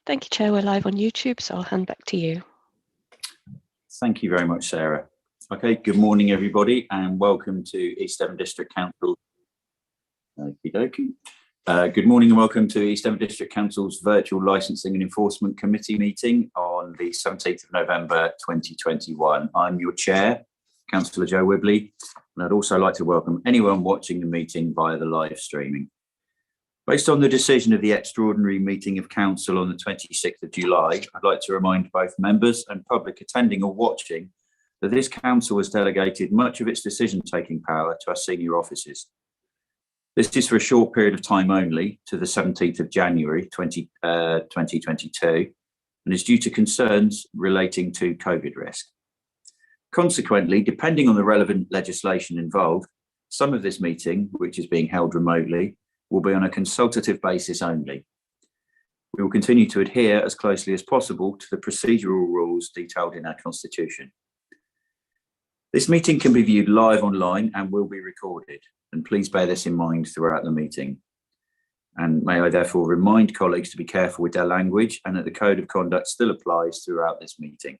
Thank you, Chair. We're live on YouTube, so I'll hand back to you. Thank you very much, Sarah. Okay, good morning, everybody, and welcome to East Devon District Council. Okie dokie. Good morning and welcome to East Devon District Council's Virtual Licensing and Enforcement Committee meeting on the 17th of November 2021. I'm your chair, Councillor Joe Wibley, and I'd also like to welcome anyone watching the meeting via the live streaming. Based on the decision of the extraordinary meeting of council on the 26th of July, I'd like to remind both members and public attending or watching that this council has delegated much of its decision-taking power to our senior officers. This is for a short period of time only, to the 17th of January 2022, and is due to concerns relating to COVID risk. Consequently, depending on the relevant legislation involved, some of this meeting, which is being held remotely, will be on a consultative basis only. We will continue to adhere as closely as possible to the procedural rules detailed in our Constitution. This meeting can be viewed live online and will be recorded, and please bear this in mind throughout the meeting. And may I therefore remind colleagues to be careful with their language and that the code of conduct still applies throughout this meeting.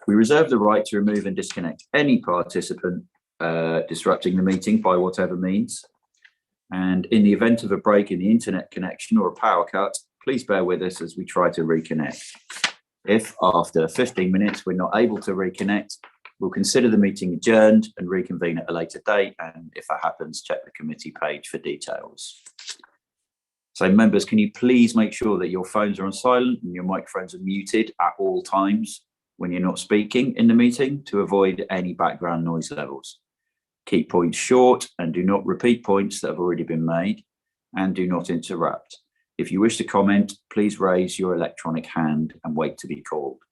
We reserve the right to remove and disconnect any participant disrupting the meeting by whatever means. And in the event of a break in the internet connection or a power cut, please bear with us as we try to reconnect. If after 15 minutes we're not able to reconnect, we'll consider the meeting adjourned and reconvene at a later date. And if that happens, check the committee page for details. So members, can you please make sure that your phones are on silent and your microphones are muted at all times when you're not speaking in the meeting to avoid any background noise levels. Keep points short and do not repeat points that have already been made, and do not interrupt. If you wish to comment, please raise your electronic hand and wait to be called.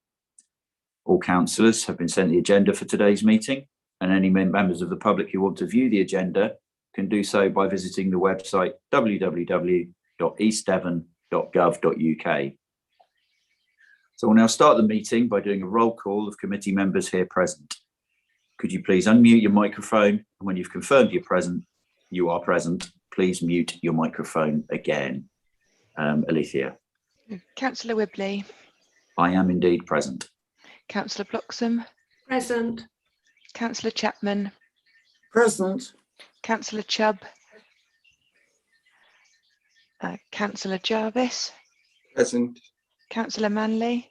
All councillors have been sent the agenda for today's meeting, and any members of the public who want to view the agenda can do so by visiting the website www.eastdevon.gov.uk. So we'll now start the meeting by doing a roll call of committee members here present. Could you please unmute your microphone, and when you've confirmed you are present, please mute your microphone again. Alethea. Councillor Wibley. I am indeed present. Councillor Bloxham. Present. Councillor Chapman. Present. Councillor Chubb. Councillor Jarvis. Present. Councillor Manley.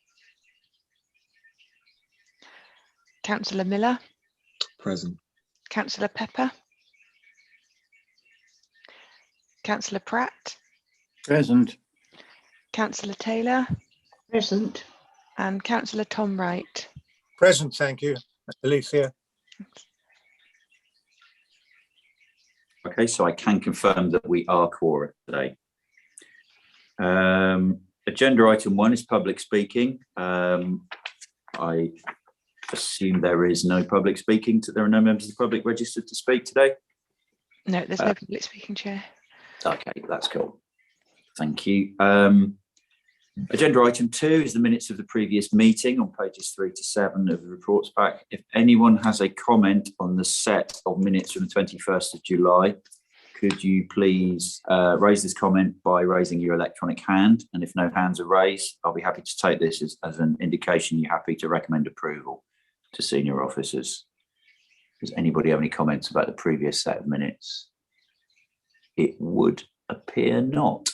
Councillor Miller. Present. Councillor Pepper. Councillor Pratt. Present. Councillor Taylor. Present. And Councillor Tom Wright. Present, thank you. Alethea. Okay, so I can confirm that we are quorum today. Agenda item 1 is public speaking. I assume there is no public speaking. There are no members of the public registered to speak today? No, there's no public speaking, Chair. Okay, that's cool. Thank you. Agenda item 2 is the minutes of the previous meeting on pages 3 to 7 of the reports pack. If anyone has a comment on the set of minutes from the 21st of July, could you please raise this comment by raising your electronic hand? And if no hands are raised, I'll be happy to take this as an indication you're happy to recommend approval to senior officers. Does anybody have any comments about the previous set of minutes? It would appear not.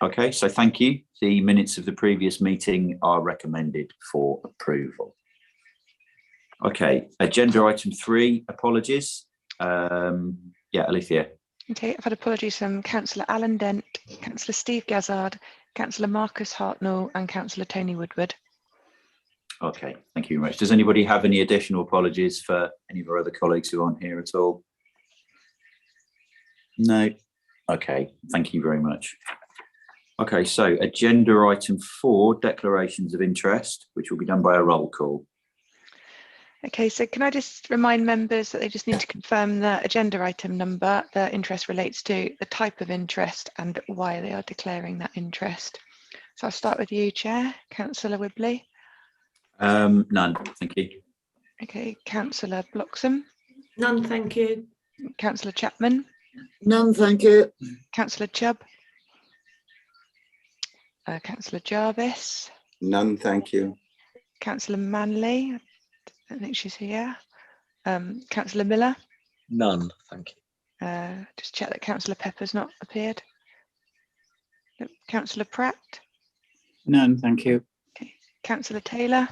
Okay, so thank you. The minutes of the previous meeting are recommended for approval. Okay, agenda item 3, apologies. Yeah, Alethea. Okay, I've had apologies from Councillor Alan Dent, Councillor Steve Gazzard, Councillor Marcus Hartnell and Councillor Tony Woodward. Okay, thank you very much. Does anybody have any additional apologies for any of our other colleagues who aren't here at all? No? Okay, thank you very much. Okay, so agenda item 4, declarations of interest, which will be done by a roll call. Okay, so can I just remind members that they just need to confirm the agenda item number the interest relates to, the type of interest and why they are declaring that interest. So I'll start with you, Chair. Councillor Wibley. None, thank you. Okay, Councillor Bloxham. None, thank you. Councillor Chapman. None, thank you. Councillor Chubb. Councillor Jarvis, None, thank you. Councillor Manley, I don't think she's here. Councillor Miller, None, thank you. just check that Councillor Pepper's not appeared. Nope. Councillor Pratt, None, thank you. Councillor Taylor,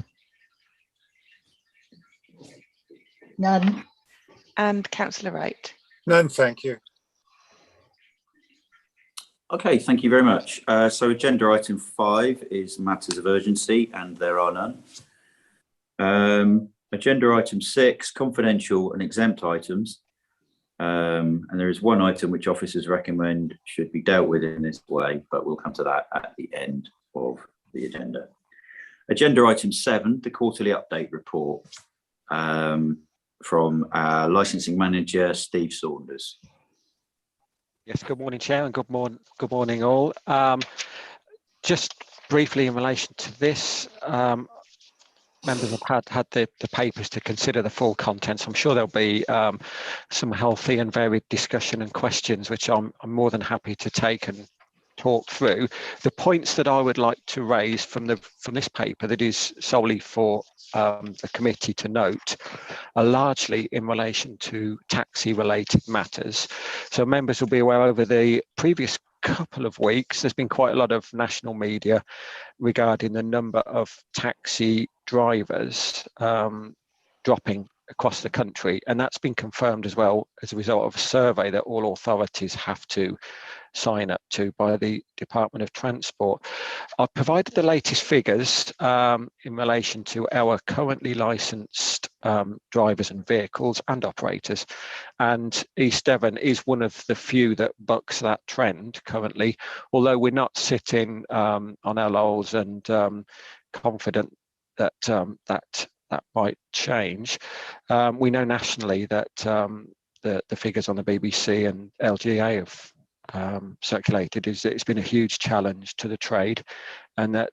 None. and Councillor Wright. None, thank you. Okay, thank you very much. So agenda item 5 is matters of urgency, and there are none. Agenda item 6, confidential and exempt items. And there is one item which officers recommend should be dealt with in this way, but we'll come to that at the end of the agenda. Agenda item 7, the quarterly update report from our licensing manager, Steve Saunders. Yes, good morning, Chair, and good morning all. Just briefly in relation to this, members have had the papers to consider the full contents. I'm sure there'll be some healthy and varied discussion and questions, which I'm more than happy to take and talk through. The points that I would like to raise from this paper that is solely for the committee to note are largely in relation to taxi related matters. So members will be aware over the previous couple of weeks there's been quite a lot of national media regarding the number of taxi drivers dropping across the country, and that's been confirmed as well as a result of a survey that all authorities have to sign up to by the Department of Transport. I've provided the latest figures in relation to our currently licensed drivers and vehicles and operators, and East Devon is one of the few that bucks that trend currently, although we're not sitting on our laurels and confident that that might change. We know nationally that the figures on the BBC and LGA have circulated is that it's been a huge challenge to the trade, and that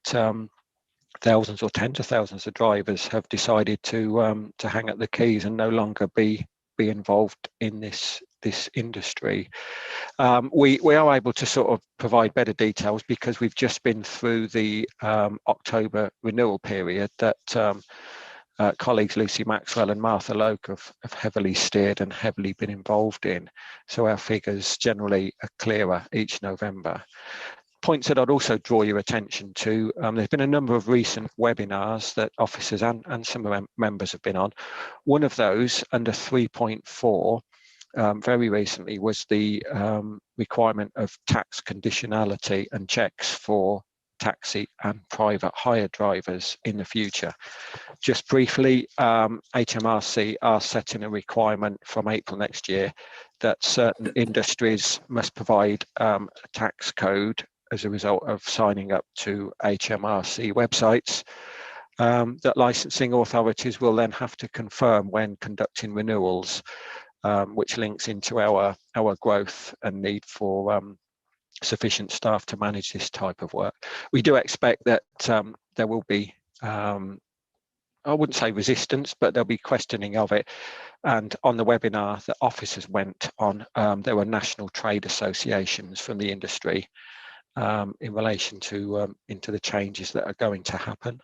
thousands or tens of thousands of drivers have decided to hang up the keys and no longer be involved in this industry. We are able to sort of provide better details because we've just been through the October renewal period that colleagues Lucy Maxwell and Martha Loke have heavily steered and heavily been involved in. So our figures generally are clearer each November. Points that I'd also draw your attention to, there's been a number of recent webinars that officers and some members have been on. One of those under 3.4 very recently was the requirement of tax conditionality and checks for taxi and private hire drivers in the future. Just briefly, HMRC are setting a requirement from April next year that certain industries must provide a tax code as a result of signing up to HMRC websites that licensing authorities will then have to confirm when conducting renewals, which links into our growth and need for sufficient staff to manage this type of work. We do expect that there will be, I wouldn't say resistance, but there'll be questioning of it. And on the webinar that officers went on, there were national trade associations from the industry in relation to into the changes that are going to happen.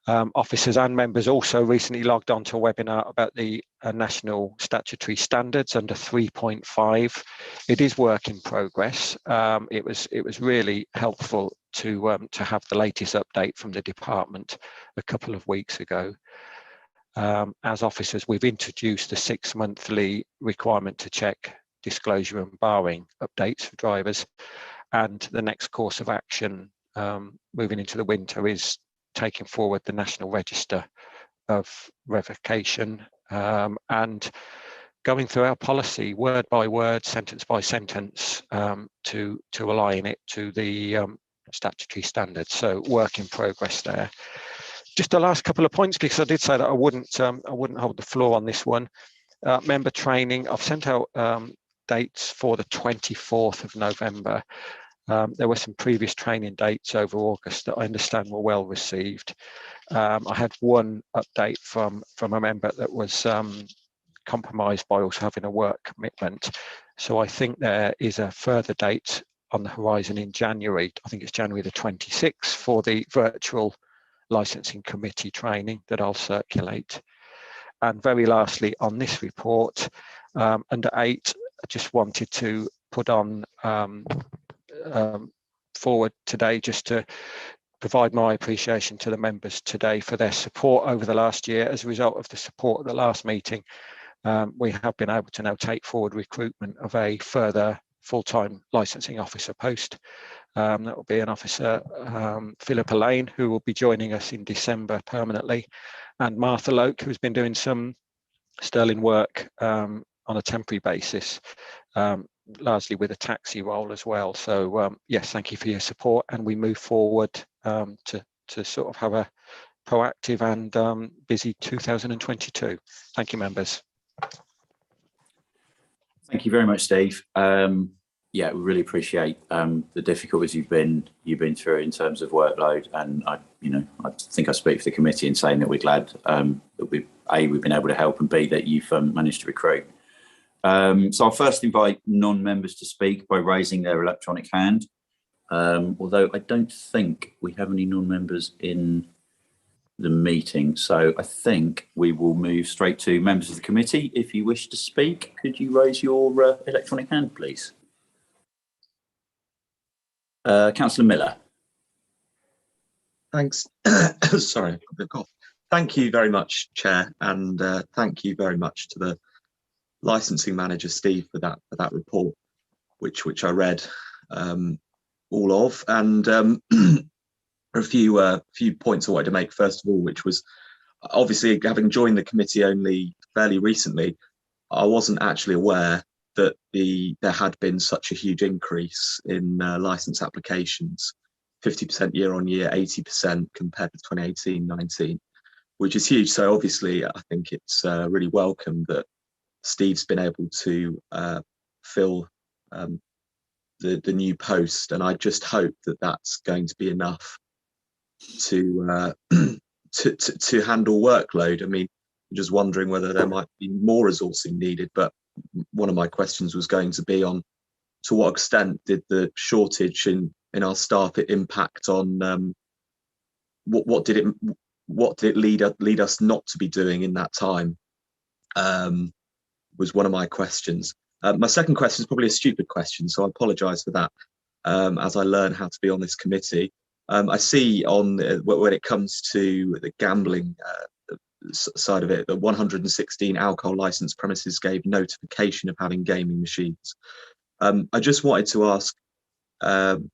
Officers and members also recently logged on to a webinar about the national statutory standards under 3.5. It is work in progress. It was really helpful to have the latest update from the department a couple of weeks ago. As officers, we've introduced the 6-monthly requirement to check disclosure and barring updates for drivers, and the next course of action moving into the winter is taking forward the National Register of Revocation and going through our policy word by word, sentence by sentence to align it to the statutory standards. So work in progress there. Just the last couple of points, because I did say that I wouldn't hold the floor on this one. Member training, I've sent out dates for the 24th of November. There were some previous training dates over August that I understand were well received. I had one update from a member that was compromised by also having a work commitment. So I think there is a further date on the horizon in January. I think it's January the 26th for the virtual licensing committee training that I'll circulate. And very lastly, on this report, under 8, I just wanted to put on forward today just to provide my appreciation to the members today for their support over the last year. As a result of the support at the last meeting, we have been able to now take forward recruitment of a further full-time licensing officer post. That will be an officer, Philippa Lane, who will be joining us in December permanently, and Martha Loke, who's been doing some sterling work on a temporary basis, largely with a taxi role as well. So yes, thank you for your support, and we move forward to sort of have a proactive and busy 2022. Thank you, members. Thank you very much, Steve. Yeah, we really appreciate the difficulties you've been through in terms of workload, and I think I speak for the committee in saying that we're glad that we've been able to help, and B, that you've managed to recruit. So I'll first invite non-members to speak by raising their electronic hand, although I don't think we have any non-members in the meeting. So I think we will move straight to members of the committee. If you wish to speak, could you raise your electronic hand, please? Councillor Miller. Thanks. Sorry, I've got a cough. Thank you very much, Chair, and thank you very much to the licensing manager, Steve, for that report, which I read all of, and a few points I wanted to make. First of all, which was obviously, having joined the committee only fairly recently, I wasn't actually aware that there had been such a huge increase in license applications, 50% year on year, 80% compared to 2018-19, which is huge. So obviously, I think it's really welcome that Steve's been able to fill the new post, and I just hope that that's going to be enough to to handle workload. I mean, I'm just wondering whether there might be more resourcing needed, but one of my questions was going to be on to what extent did the shortage in our staff impact on what did it lead us not to be doing in that time, was one of my questions. My second question is probably a stupid question, so I apologise for that as I learn how to be on this committee. I see on when it comes to the gambling side of it, that 116 alcohol licensed premises gave notification of having gaming machines. I just wanted to ask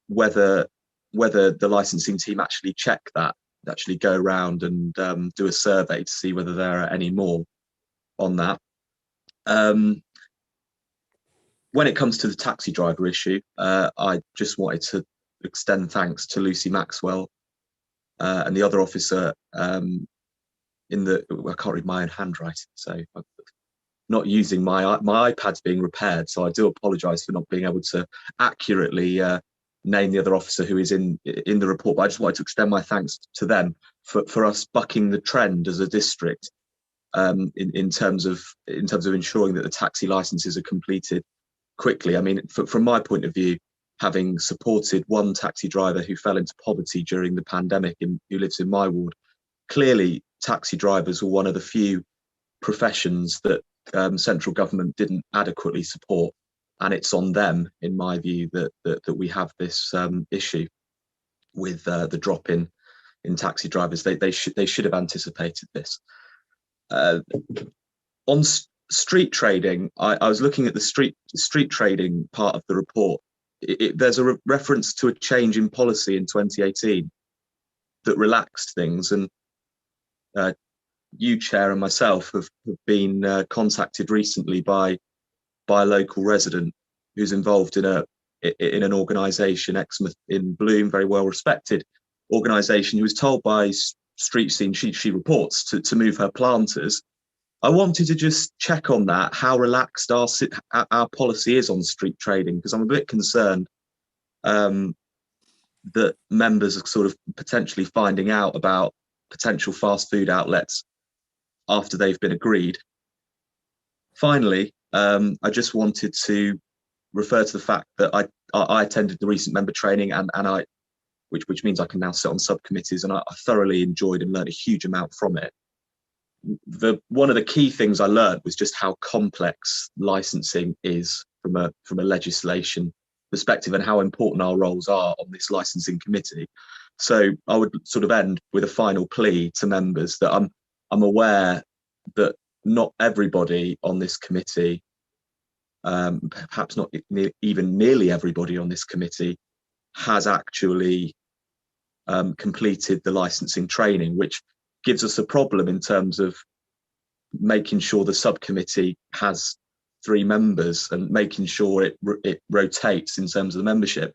whether the licensing team actually check that, actually go around and do a survey to see whether there are any more on that. When it comes to the taxi driver issue, I just wanted to extend thanks to Lucy Maxwell and the other officer I can't read my own handwriting, so I'm not using my iPad's being repaired, so I do apologise for not being able to accurately name the other officer who is in the report. But I just wanted to extend my thanks to them for us bucking the trend as a district in terms of ensuring that the taxi licenses are completed quickly. I mean, from my point of view, having supported one taxi driver who fell into poverty during the pandemic who lives in my ward, clearly taxi drivers were one of the few professions that central government didn't adequately support, and it's on them, in my view, that we have this issue with the drop in taxi drivers. They should have anticipated this. On street trading, I was looking at the street trading part of the report. There's a reference to a change in policy in 2018 that relaxed things, and you, Chair, and myself have been contacted recently by a local resident who's involved in an organisation, Exmouth in Bloom, very well respected organisation, who was told by Street Scene, she reports, to move her planters. I wanted to just check on that, how relaxed our policy is on street trading, because I'm a bit concerned that members are sort of potentially finding out about potential fast food outlets after they've been agreed. Finally, I just wanted to refer to the fact that I attended the recent member training, and which means I can now sit on subcommittees, and I thoroughly enjoyed and learned a huge amount from it. One of the key things I learned was just how complex licensing is from a legislation perspective, and how important our roles are on this licensing committee. So I would sort of end with a final plea to members that I'm aware that not everybody on this committee, perhaps not even nearly everybody on this committee, has actually completed the licensing training, which gives us a problem in terms of making sure the subcommittee has 3 members and making sure it rotates in terms of the membership.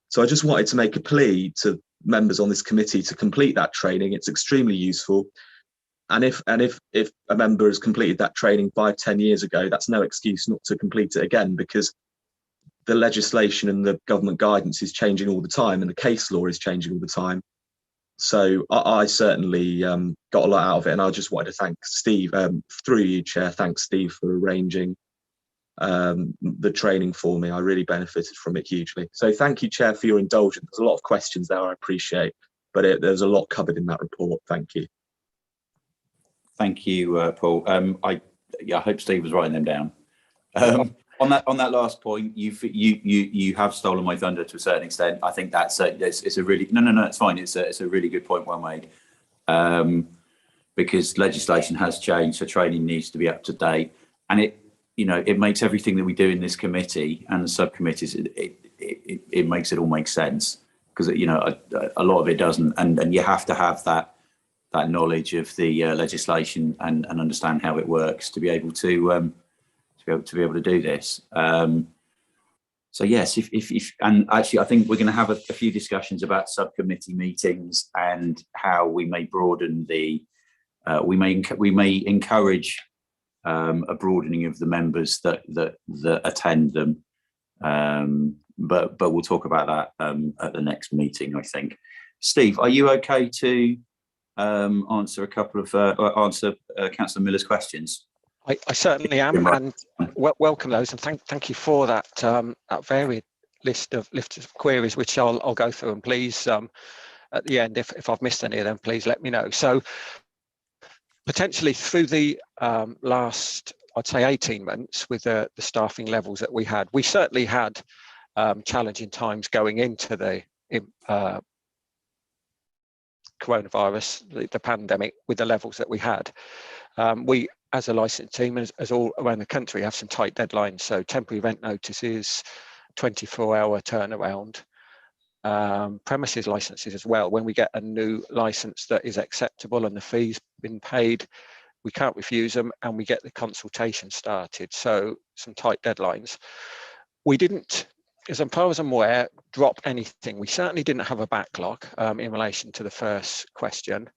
So I just wanted to make a plea to members on this committee to complete that training. It's extremely useful. And if a member has completed that training 5-10 years ago, that's no excuse not to complete it again, because the legislation and the government guidance is changing all the time, and the case law is changing all the time. So I certainly got a lot out of it, and I just wanted to thank Steve, through you, Chair. Thanks, Steve, for arranging the training for me. I really benefited from it hugely. So thank you, Chair, for your indulgence. There's a lot of questions there I appreciate, but there's a lot covered in that report. Thank you. Thank you, Paul. I hope Steve was writing them down. On that last point, you have stolen my thunder to a certain extent. I think it's a really no, it's fine. It's a really good point well made, because legislation has changed, so training needs to be up to date, and it makes everything that we do in this committee and the subcommittees, it makes it all make sense, because a lot of it doesn't, and you have to have that knowledge of the legislation and understand how it works to be able to do this. So yes, if and actually I think we're going to have a few discussions about subcommittee meetings and how we may broaden we may encourage a broadening of the members that attend them, but we'll talk about that at the next meeting, I think. Steve, are you okay to answer a couple of Councillor Miller's questions? I certainly am, and welcome those, and thank you for that that varied list of queries, which I'll go through, and please at the end, if I've missed any of them, please let me know. So potentially through the last, I'd say 18 months, with the staffing levels that we certainly had challenging times going into the coronavirus, the pandemic, with the levels that we had. We, as a licensed team, as all around the country, have some tight deadlines. So temporary rent notices, 24-hour turnaround, premises licenses as well. When we get a new license that is acceptable and the fee's been paid, we can't refuse them, and we get the consultation started. So some tight deadlines. We didn't, as far as I'm aware, drop anything. We certainly didn't have a backlog in relation to the first question.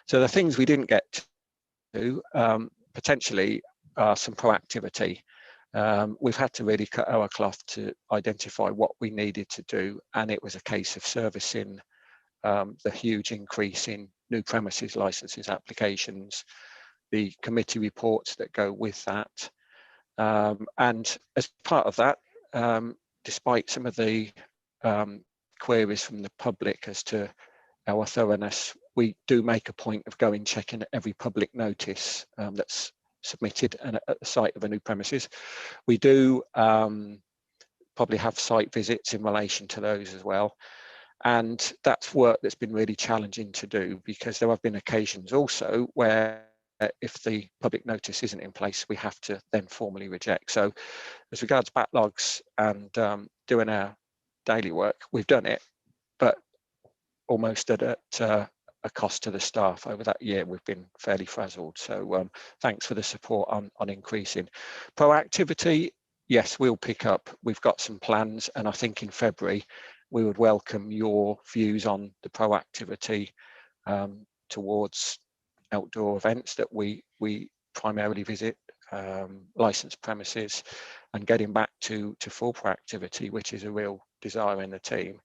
So the things we didn't get to potentially are some proactivity. We've had to really cut our cloth to identify what we needed to do, and it was a case of servicing the huge increase in new premises licenses applications, the committee reports that go with that, and as part of that, despite some of the queries from the public as to our thoroughness, we do make a point of going checking every public notice that's submitted and at the site of a new premises. We do probably have site visits in relation to those as well, and that's work that's been really challenging to do, because there have been occasions also where if the public notice isn't in place, we have to then formally reject. So as regards backlogs and doing our daily work, we've done it, but almost at a cost to the staff. Over that year, we've been fairly frazzled. So thanks for the support on increasing. Proactivity, yes, we'll pick up. We've got some plans, and I think in February, we would welcome your views on the proactivity towards outdoor events that we primarily visit, licensed premises, and getting back to full proactivity, which is a real desire in the team.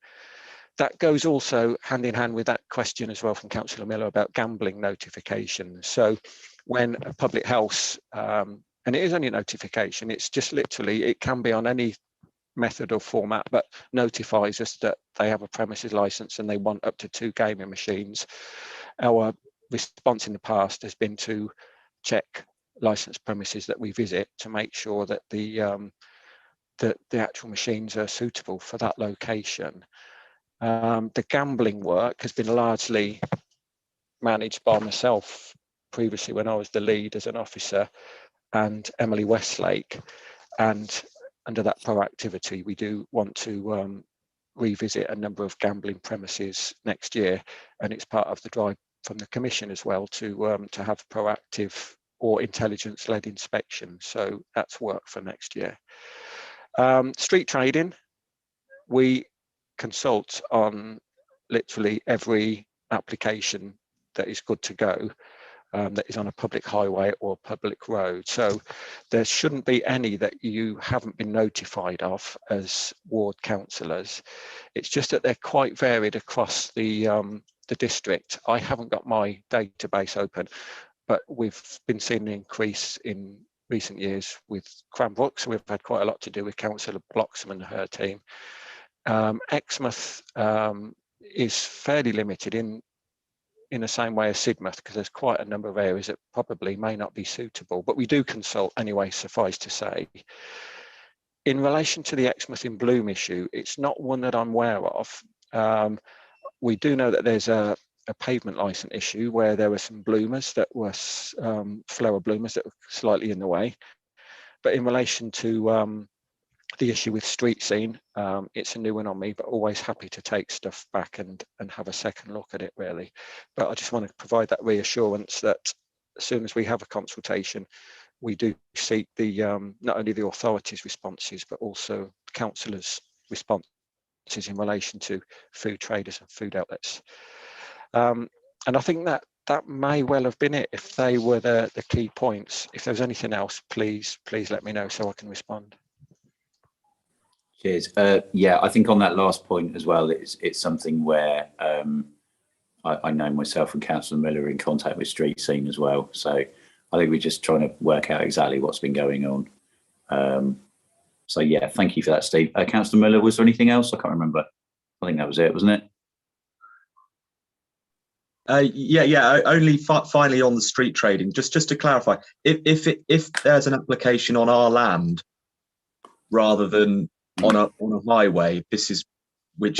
That goes also hand in hand with that question as well from Councillor Miller about gambling notifications. So when a public health, and it is only a notification, it's just literally, it can be on any method or format, but notifies us that they have a premises license and they want up to 2 gaming machines. Our response in the past has been to check licensed premises that we visit to make sure that the actual machines are suitable for that location. The gambling work has been largely managed by myself previously when I was the lead as an officer, and Emily Westlake. And under that proactivity, we do want to revisit a number of gambling premises next year, and it's part of the drive from the Commission as well to have proactive or intelligence-led inspection. So that's work for next year. Street trading, we consult on literally every application that is good to go, that is on a public highway or public road. So there shouldn't be any that you haven't been notified of as ward councillors. It's just that they're quite varied across the district. I haven't got my database open, but we've been seeing an increase in recent years with Cranbrook, so we've had quite a lot to do with Councillor Bloxham and her team. Exmouth is fairly limited in the same way as Sidmouth, because there's quite a number of areas that probably may not be suitable, but we do consult anyway, suffice to say. In relation to the Exmouth in Bloom issue, it's not one that I'm aware of. We do know that there's a pavement license issue where there were some bloomers that were flower bloomers that were slightly in the way. But in relation to the issue with street scene, it's a new one on me, but always happy to take stuff back and have a second look at it, really. But I just want to provide that reassurance that as soon as we have a consultation, we do seek the not only the authorities' responses, but also councillors' responses in relation to food traders and food outlets. And I think that may well have been it. If they were the key points, if there's anything else, please let me know so I can respond. Cheers. Yeah, I think on that last point as well, it's something where I know myself and Councillor Miller are in contact with street scene as well. So I think we're just trying to work out exactly what's been going on. So yeah, thank you for that, Steve. Councillor Miller, was there anything else? I can't remember. I think that was it, wasn't it? Yeah. Only finally on the street trading, just to clarify, if there's an application on our land rather than on a highway, which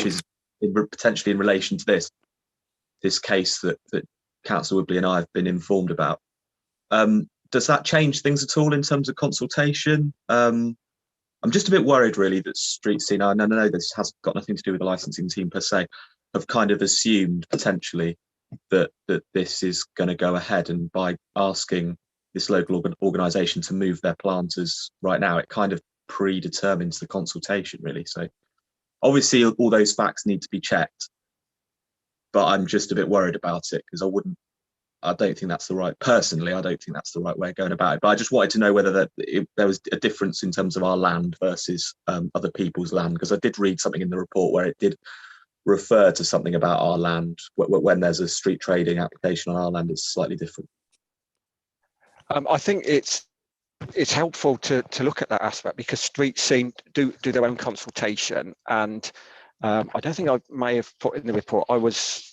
is potentially in relation to this case that Councillor Woodley and I have been informed about. Does that change things at all in terms of consultation? I'm just a bit worried, really, that street scene, I know this has got nothing to do with the licensing team per se, have kind of assumed potentially that this is going to go ahead, and by asking this local organisation to move their planters right now, it kind of predetermines the consultation, really. So obviously all those facts need to be checked, but I'm just a bit worried about it because I don't think that's the right, personally, I don't think that's the right way of going about it. But I just wanted to know whether there was a difference in terms of our land versus other people's land, because I did read something in the report where it did refer to something about our land. When there's a street trading application on our land, it's slightly different. I think it's helpful to look at that aspect, because street scene do their own consultation, and I don't think I may have put in the report, I was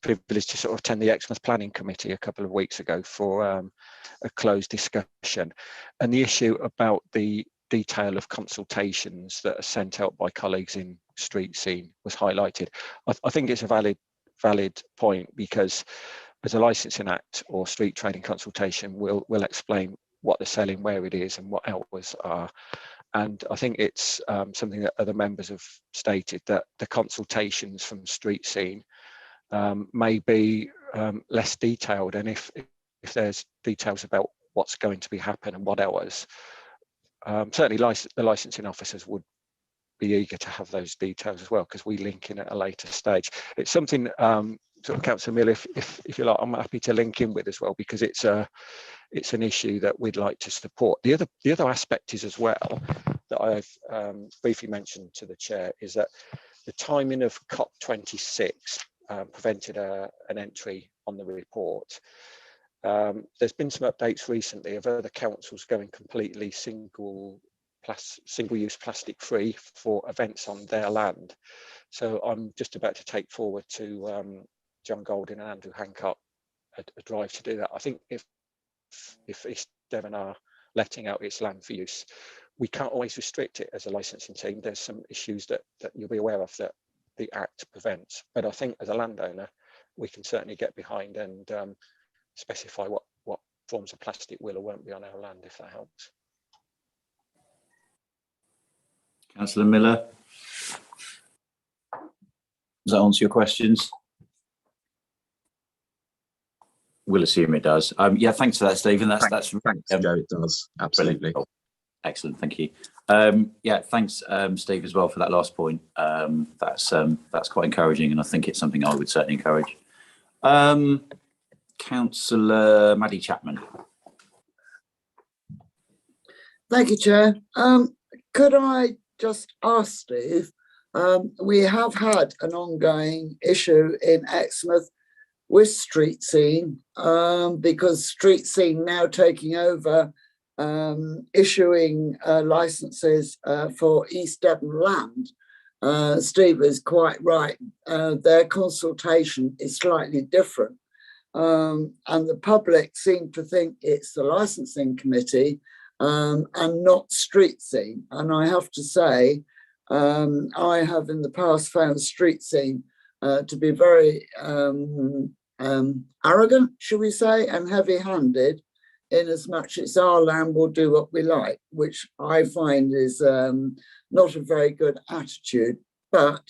privileged to sort of attend the Exmouth Planning Committee a couple of weeks ago for a closed discussion, and the issue about the detail of consultations that are sent out by colleagues in street scene was highlighted. I think it's a valid point, because as a licensing act or street trading consultation will explain what they're selling, where it is, and what hours are. And I think it's something that other members have stated, that the consultations from street scene may be less detailed, and if there's details about what's going to be happening and what hours, certainly the licensing officers would be eager to have those details as well, because we link in at a later stage. It's something sort of Councillor Mill, if you like, I'm happy to link in with as well, because it's an issue that we'd like to support. The other aspect is as well that I've briefly mentioned to the chair, is that the timing of COP26 prevented an entry on the report. There's been some updates recently of other councils going completely single single-use plastic free for events on their land. So I'm just about to take forward to John Golding and Andrew Hancock a drive to do that. I think if East Devon are letting out its land for use, we can't always restrict it as a licensing team. There's some issues that you'll be aware of that the Act prevents. But I think as a landowner, we can certainly get behind and specify what forms of plastic will or won't be on our land, if that helps. Councillor Miller, does that answer your questions? We'll assume it does. Yeah, thanks for that, Stephen. That's Thanks, Joe. It does, absolutely. Brilliant. Excellent, thank you. Yeah, thanks, Steve, as well for that last point. That's quite encouraging, and I think it's something I would certainly encourage. Councillor Maddie Chapman. Thank you, Chair. Could I just ask Steve, we have had an ongoing issue in Exmouth with Street Scene, because Street Scene now taking over issuing licenses for East Devon land. Steve is quite right. Their consultation is slightly different. And the public seem to think it's the licensing committee and not Street Scene. And I have to say, I have in the past found Street Scene to be very arrogant, should we say, and heavy-handed, in as much as our land will do what we like, which I find is not a very good attitude. But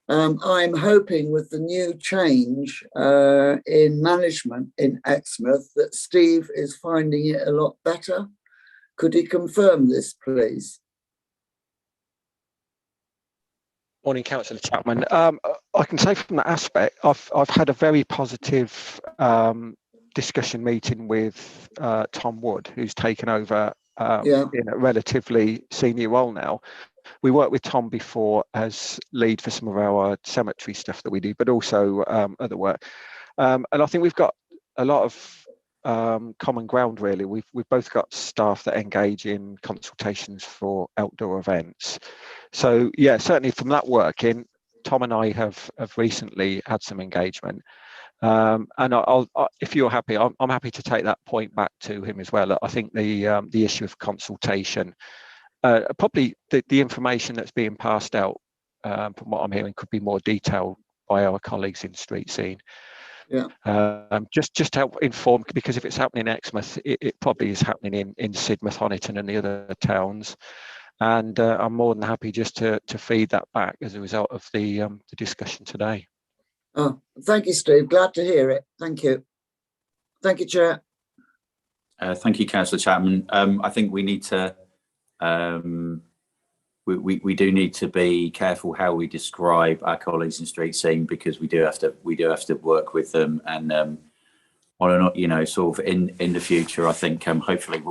I'm hoping with the new change in management in Exmouth that Steve is finding it a lot better. Could he confirm this, please? Morning, Councillor Chapman. I can say from that aspect, I've had a very positive discussion meeting with Tom Wood, who's taken over in a relatively senior role now. We worked with Tom before as lead for some of our cemetery stuff that we do, but also other work. And I think we've got a lot of common ground, really. We've both got staff that engage in consultations for outdoor events. So yeah, certainly from that working, Tom and I have recently had some engagement. And I'll if you're happy, I'm happy to take that point back to him as well. I think the issue of consultation, probably the information that's being passed out, from what I'm hearing, could be more detailed by our colleagues in Street Scene. Yeah. Just to help inform, because if it's happening in Exmouth, it probably is happening in Sidmouth, Honiton, and the other towns. And I'm more than happy just to feed that back as a result of the discussion today. Oh, thank you, Steve. Glad to hear it. Thank you. Thank you, Chair. Thank you, Councillor Chapman. I think we need to we do need to be careful how we describe our colleagues in Street Scene, because we do have to work with them, and on and sort of in the future, I think hopefully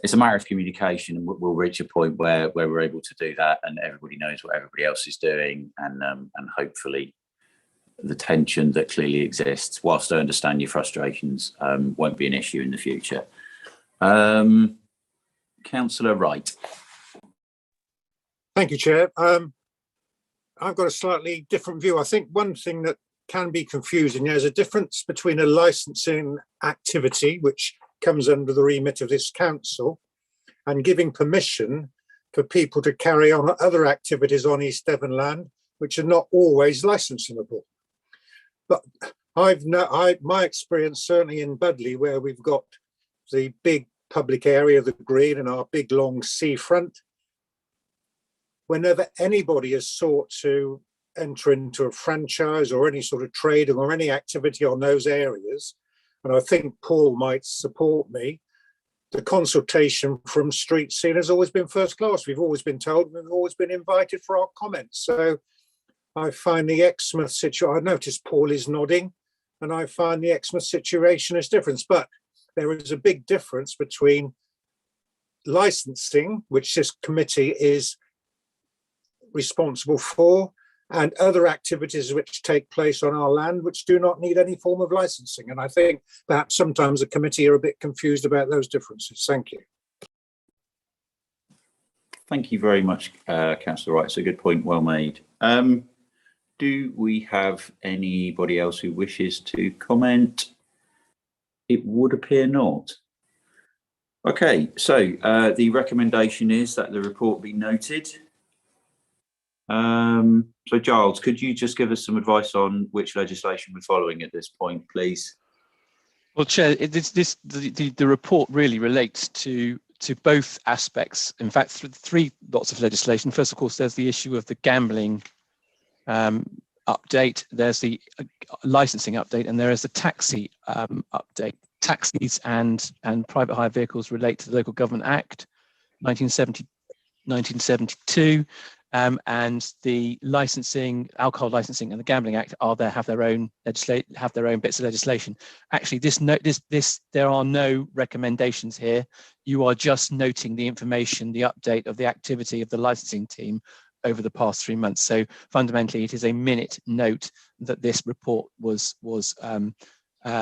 it's a matter of communication, and we'll reach a point where we're able to do that, and everybody knows what everybody else is doing, and hopefully the tension that clearly exists, whilst I understand your frustrations, won't be an issue in the future. Councillor Wright. Thank you, Chair. I've got a slightly different view. I think one thing that can be confusing, there's a difference between a licensing activity, which comes under the remit of this council, and giving permission for people to carry on other activities on East Devon land, which are not always licensable. But my experience, certainly in Budley, where we've got the big public area, the green, and our big long seafront, whenever anybody has sought to enter into a franchise or any sort of trading or any activity on those areas, and I think Paul might support me, the consultation from Street Scene has always been first class. We've always been told, we've always been invited for our comments. So I find the Exmouth situation, I noticed Paul is nodding, and I find the Exmouth situation is different. But there is a big difference between licensing, which this committee is responsible for, and other activities which take place on our land which do not need any form of licensing. And I think perhaps sometimes the committee are a bit confused about those differences. Thank you. Thank you very much, Councillor Wright. It's a good point, well made. Do we have anybody else who wishes to comment? It would appear not. Okay, so the recommendation is that the report be noted. So Giles, could you just give us some advice on which legislation we're following at this point, please? Well, Chair, the report really relates to both aspects. In fact, three lots of legislation. First, of course, there's the issue of the gambling update. There's the licensing update, and there is the taxi update. Taxis and private hire vehicles relate to the Local Government Act 1972, and the alcohol licensing and the Gambling Act have their own bits of legislation. Actually, there are no recommendations here. You are just noting the information, the update of the activity of the licensing team over the past 3 months. So fundamentally, it is a minute note that this report was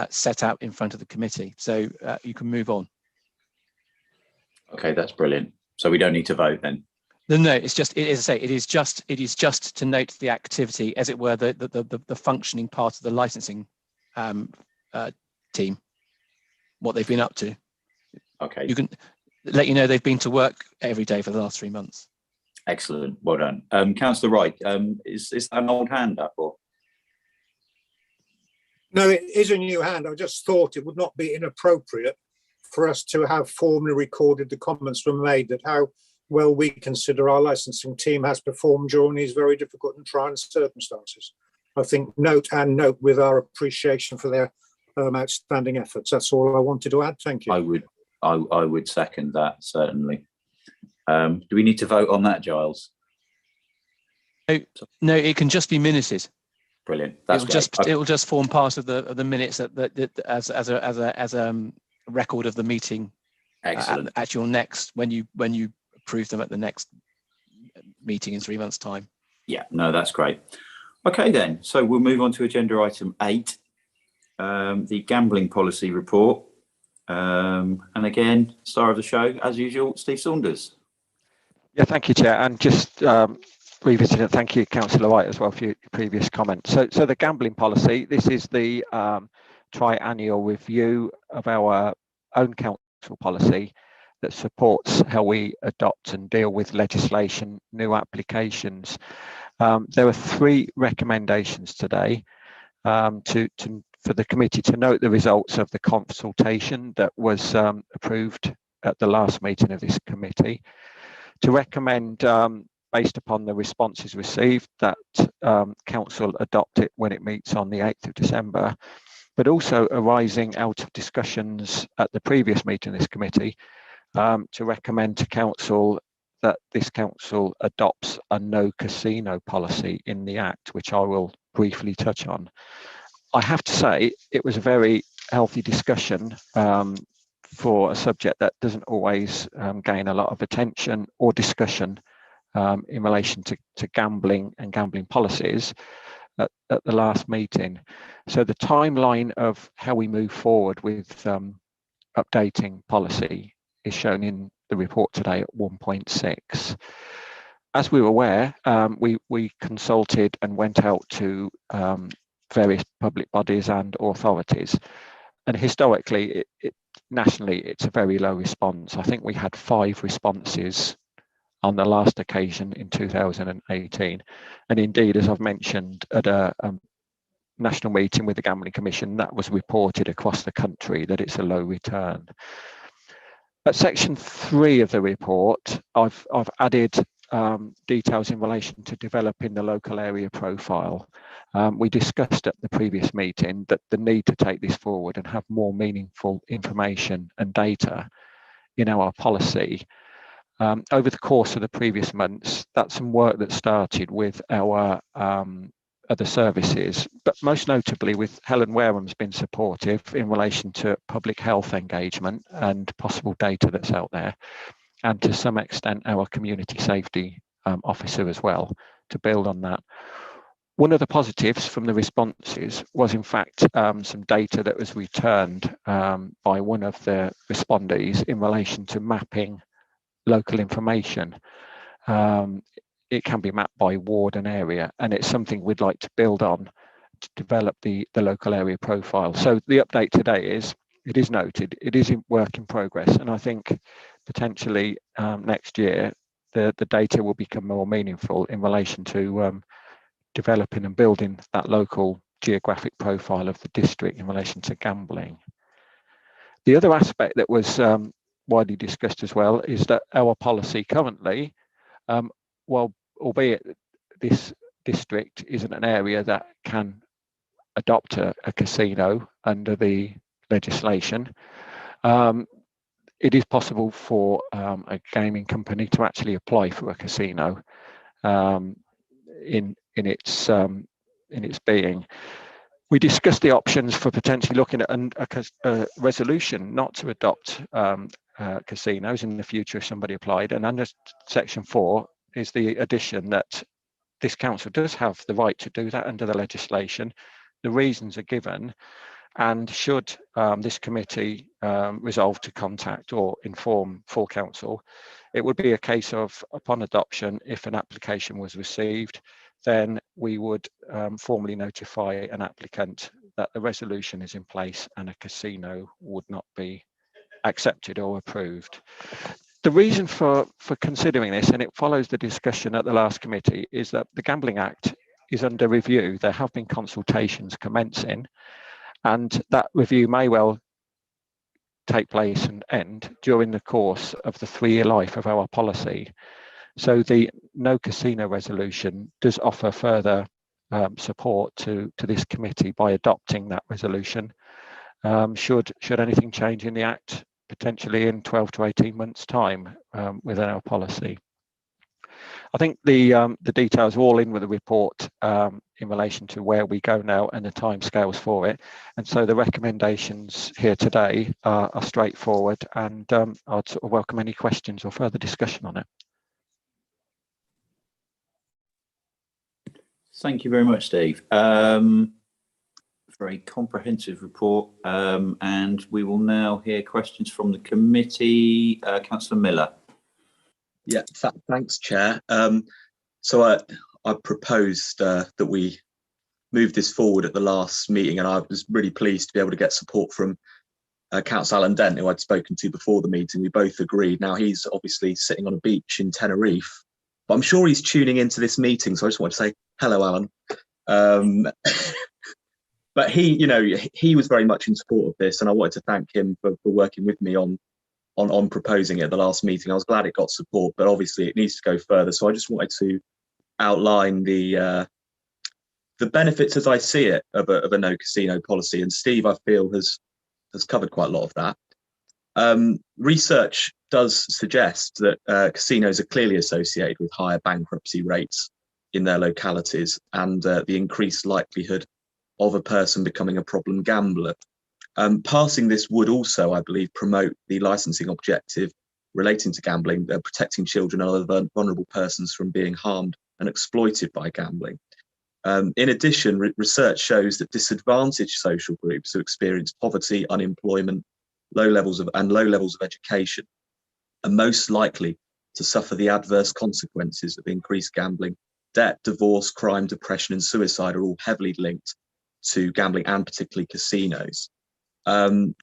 set out in front of the committee. So you can move on. Okay, that's brilliant. So we don't need to vote then? No, it's just, as I say, it is just to note the activity, as it were, the functioning part of the licensing team, what they've been up to. Okay. You can let you know they've been to work every day for the last 3 months. Excellent, well done. Councillor Wright, is that an old hand up or? No, it is a new hand. I just thought it would not be inappropriate for us to have formally recorded the comments were made that how well we consider our licensing team has performed during these very difficult and trying circumstances. I think note with our appreciation for their outstanding efforts. That's all I wanted to add. Thank you. I would second that, certainly. Do we need to vote on that, Giles? No, it can just be minuted. Brilliant. That's it will just form part of the minutes as a record of the meeting. Excellent. At your next, when you approve them at the next meeting in 3 months' time. Yeah, no, that's great. Okay, then. So we'll move on to agenda item 8, the gambling policy report. And again, star of the show, as usual, Steve Saunders. Yeah, thank you, Chair. And just revisiting, thank you, Councillor White, as well for your previous comment. So the gambling policy, this is the triennial review of our own council policy that supports how we adopt and deal with legislation, new applications. There are 3 recommendations today for the committee to note the results of the consultation that was approved at the last meeting of this committee, to recommend, based upon the responses received, that council adopt it when it meets on the 8th of December, but also arising out of discussions at the previous meeting of this committee, to recommend to council that this council adopts a no casino policy in the Act, which I will briefly touch on. I have to say it was a very healthy discussion for a subject that doesn't always gain a lot of attention or discussion in relation to gambling and gambling policies at the last meeting. So the timeline of how we move forward with updating policy is shown in the report today at 1.6. As we were aware, we consulted and went out to various public bodies and authorities, and historically, nationally, it's a very low response. I think we had 5 responses on the last occasion in 2018, and indeed, as I've mentioned, at a national meeting with the Gambling Commission, that was reported across the country that it's a low return. At section 3 of the report, I've added details in relation to developing the local area profile. We discussed at the previous meeting that the need to take this forward and have more meaningful information and data in our policy. Over the course of the previous months, that's some work that started with our other services, but most notably with Helen Wareham's been supportive in relation to public health engagement and possible data that's out there, and to some extent our community safety officer as well, to build on that. One of the positives from the responses was in fact some data that was returned by one of the respondees in relation to mapping local information. It can be mapped by ward and area, and it's something we'd like to build on to develop the local area profile. So the update today is, it is noted, it is in work in progress, and I think potentially next year the data will become more meaningful in relation to developing and building that local geographic profile of the district in relation to gambling. The other aspect that was widely discussed as well is that our policy currently, well, albeit this district isn't an area that can adopt a casino under the legislation, it is possible for a gaming company to actually apply for a casino in its being. We discussed the options for potentially looking at a resolution not to adopt casinos in the future if somebody applied, and under section 4 is the addition that this council does have the right to do that under the legislation. The reasons are given, and should this committee resolve to contact or inform full council, it would be a case of, upon adoption, if an application was received, then we would formally notify an applicant that the resolution is in place and a casino would not be accepted or approved. The reason for considering this, and it follows the discussion at the last committee, is that the Gambling Act is under review. There have been consultations commencing, and that review may well take place and end during the course of the 3-year life of our policy. So the no casino resolution does offer further support to this committee by adopting that resolution. Should anything change in the Act, potentially in 12 to 18 months' time within our policy. I think the details are all in with the report in relation to where we go now and the timescales for it. And so the recommendations here today are straightforward, and I'd sort of welcome any questions or further discussion on it. Thank you very much, Steve. Very comprehensive report, and we will now hear questions from the committee. Councillor Miller. Yeah, thanks, Chair. So I proposed that we move this forward at the last meeting, and I was really pleased to be able to get support from Councillor Alan Dent, who I'd spoken to before the meeting. We both agreed. Now, he's obviously sitting on a beach in Tenerife, but I'm sure he's tuning into this meeting, so I just want to say hello, Alan. But he was very much in support of this, and I wanted to thank him for working with me on proposing it at the last meeting. I was glad it got support, but obviously it needs to go further. So I just wanted to outline the benefits as I see it of a no casino policy, and Steve, I feel, has covered quite a lot of that. Research does suggest that casinos are clearly associated with higher bankruptcy rates in their localities, and the increased likelihood of a person becoming a problem gambler. Passing this would also, I believe, promote the licensing objective relating to gambling, protecting children and other vulnerable persons from being harmed and exploited by gambling. In addition, research shows that disadvantaged social groups who experience poverty, unemployment, low levels of education are most likely to suffer the adverse consequences of increased gambling. Debt, divorce, crime, depression, and suicide are all heavily linked to gambling, and particularly casinos.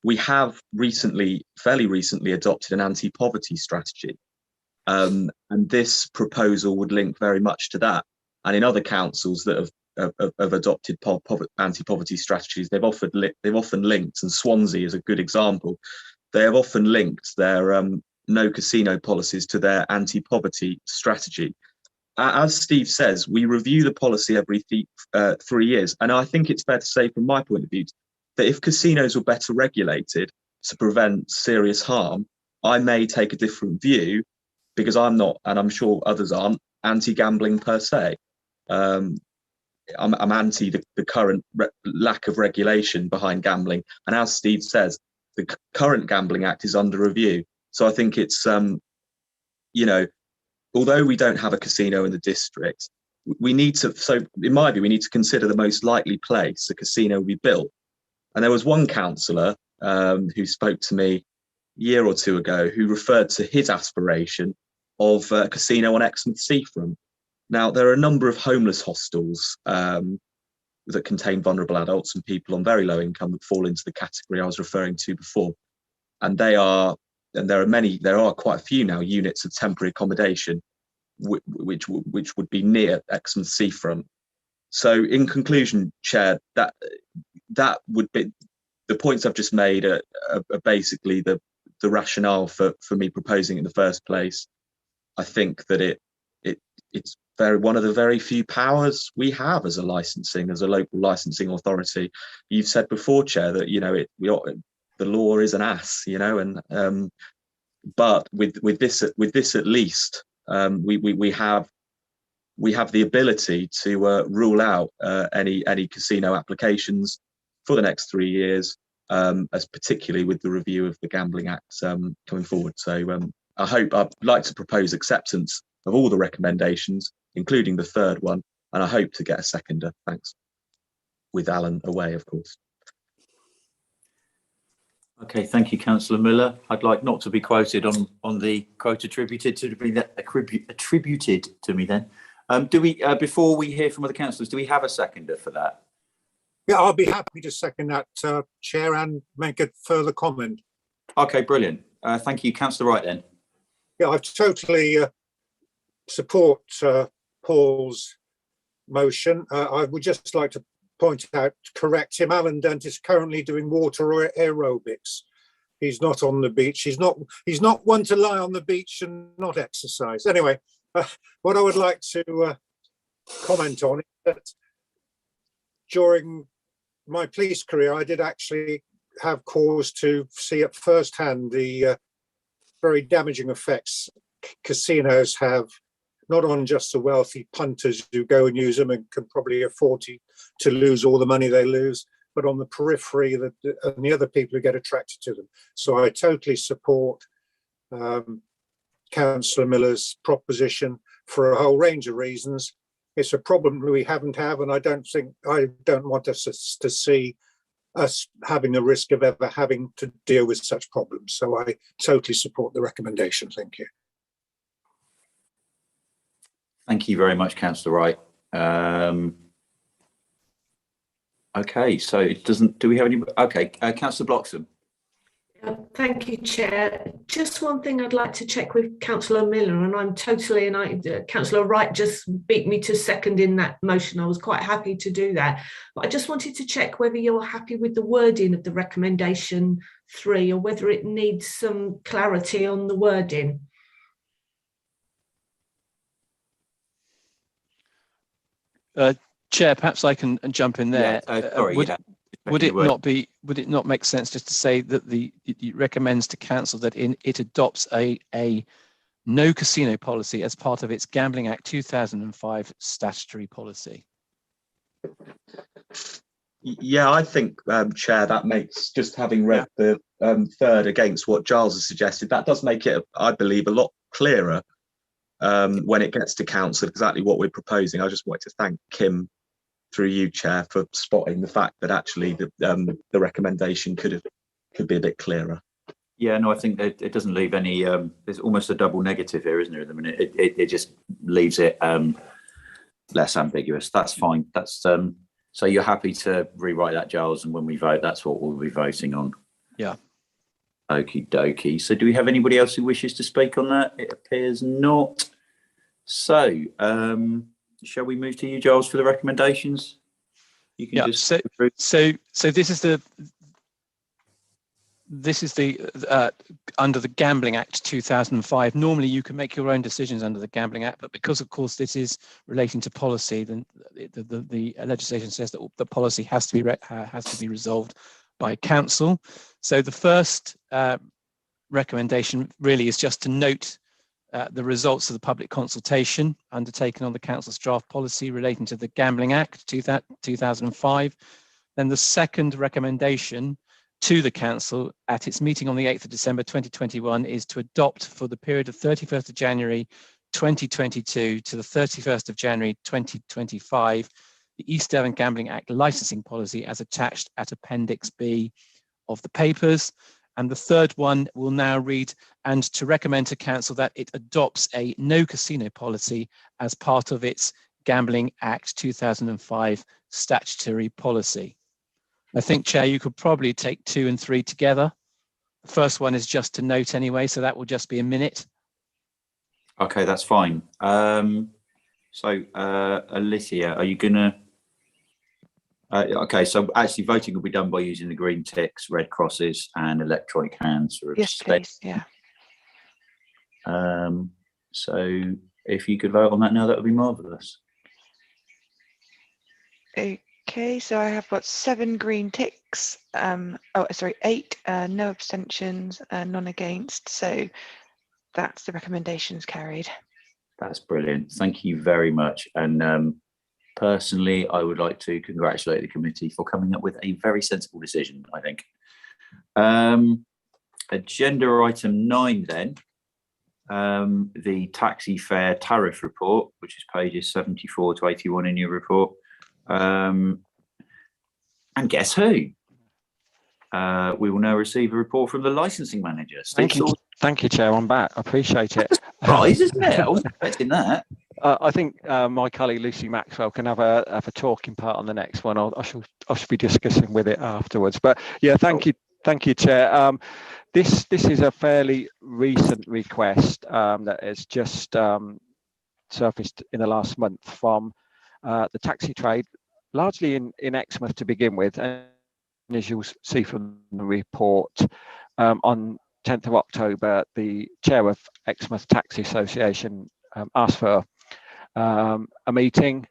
We have fairly recently adopted an anti-poverty strategy, and this proposal would link very much to that. And in other councils that have adopted anti-poverty strategies, they've often linked, and Swansea is a good example, they have often linked their no casino policies to their anti-poverty strategy. As Steve says, we review the policy every 3 years. And I think it's fair to say, from my point of view, that if casinos were better regulated to prevent serious harm, I may take a different view, because I'm not, and I'm sure others aren't, anti-gambling per se. I'm anti the current lack of regulation behind gambling. And as Steve says, the current Gambling Act is under review. So I think it's, although we don't have a casino in the district, we need to, so in my view, we need to consider the most likely place a casino will be built. And there was one councillor who spoke to me a year or two ago who referred to his aspiration of a casino on Exmouth seafront. Now, there are a number of homeless hostels that contain vulnerable adults and people on very low income that fall into the category I was referring to before. And there are quite a few now units of temporary accommodation which would be near Exmouth seafront. So in conclusion, Chair, that would be the points I've just made are basically the rationale for me proposing it in the first place. I think that it's one of the very few powers we have as a local licensing authority. You've said before, Chair, that the law is an ass, and but with this at least we have the ability to rule out any casino applications for the next 3 years, as particularly with the review of the Gambling Act coming forward. So I'd like to propose acceptance of all the recommendations, including the third one, and I hope to get a seconder. Thanks. With Alan away, of course. Okay, thank you, Councillor Miller. I'd like not to be quoted on the quote attributed to me then. Do we, before we hear from other councillors, do we have a seconder for that? Yeah, I'll be happy to second that, Chair, and make a further comment. Okay, brilliant. Thank you, Councillor Wright then. Yeah, I totally support Paul's motion. I would just like to correct him. Alan Dent is currently doing water aerobics. He's not on the beach. He's not one to lie on the beach and not exercise. Anyway, what I would like to comment on is that during my police career, I did actually have cause to see at first hand the very damaging effects casinos have, not on just the wealthy punters who go and use them and can probably afford to lose all the money they lose, but on the periphery and the other people who get attracted to them. So I totally support Councillor Miller's proposition for a whole range of reasons. It's a problem we haven't had, and I don't want us to see us having the risk of ever having to deal with such problems. So I totally support the recommendation. Thank you. Thank you very much, Councillor Wright. Okay, so it doesn't. Do we have any? Okay, Councillor Bloxham. Thank you, Chair. Just one thing I'd like to check with Councillor Miller, and I'm totally, Councillor Wright just beat me to second in that motion. I was quite happy to do that. But I just wanted to check whether you're happy with the wording of the recommendation 3, or whether it needs some clarity on the wording. Chair, perhaps I can jump in there. Yeah, sorry, would it not make sense just to say that it recommends to council that it adopts a no casino policy as part of its Gambling Act 2005 statutory policy? Yeah, I think, Chair, that makes, just having read the third against what Giles has suggested, that does make it, I believe, a lot clearer when it gets to council exactly what we're proposing. I just wanted to thank Kim, through you, Chair, for spotting the fact that actually the recommendation could be a bit clearer. Yeah, no, I think that it doesn't leave any. There's almost a double negative here, isn't there? At the minute, it just leaves it less ambiguous. That's fine. That's so you're happy to rewrite that, Giles, and when we vote, that's what we'll be voting on. Yeah. Okie dokie. So do we have anybody else who wishes to speak on that? It appears not. So shall we move to you, Giles, for the recommendations? You can just so this is the under the Gambling Act 2005. Normally you can make your own decisions under the Gambling Act, but because of course this is relating to policy, then the legislation says that the policy has to be resolved by council. So the first recommendation really is just to note the results of the public consultation undertaken on the council's draft policy relating to the Gambling Act 2005. Then the second recommendation to the council at its meeting on the 8th of December 2021 is to adopt for the period of 31st of January 2022 to the 31st of January 2025 the East Devon Gambling Act licensing policy as attached at Appendix B of the papers. And the third one will now read, and to recommend to council that it adopts a no casino policy as part of its Gambling Act 2005 statutory policy. I think, Chair, you could probably take 2 and 3 together. The first one is just to note anyway, so that will just be a minute. Okay, that's fine. So, Alicia, are you gonna? Okay, so actually voting will be done by using the green ticks, red crosses and electronic hands. Yes, please, yeah. So if you could vote on that now, that would be marvellous. Okay, so I have got 7 green ticks, 8, no abstentions, none against, so that's the recommendations carried. That's brilliant. Thank you very much. And personally, I would like to congratulate the committee for coming up with a very sensible decision, I think. Agenda item 9 then, the taxi fare tariff report, which is pages 74 to 81 in your report. And guess who? We will now receive a report from the licensing manager. Thank you, Chair. I'm back. I appreciate it. Surprise, isn't it? I wasn't expecting that. I think my colleague Lucy Maxwell can have a talking part on the next one. I shall be discussing with it afterwards. But yeah, thank you, Chair. This is a fairly recent request that has just surfaced in the last month from the taxi trade, largely in Exmouth to begin with. And as you'll see from the report, on 10th of October, the chair of Exmouth Taxi Association asked for a meeting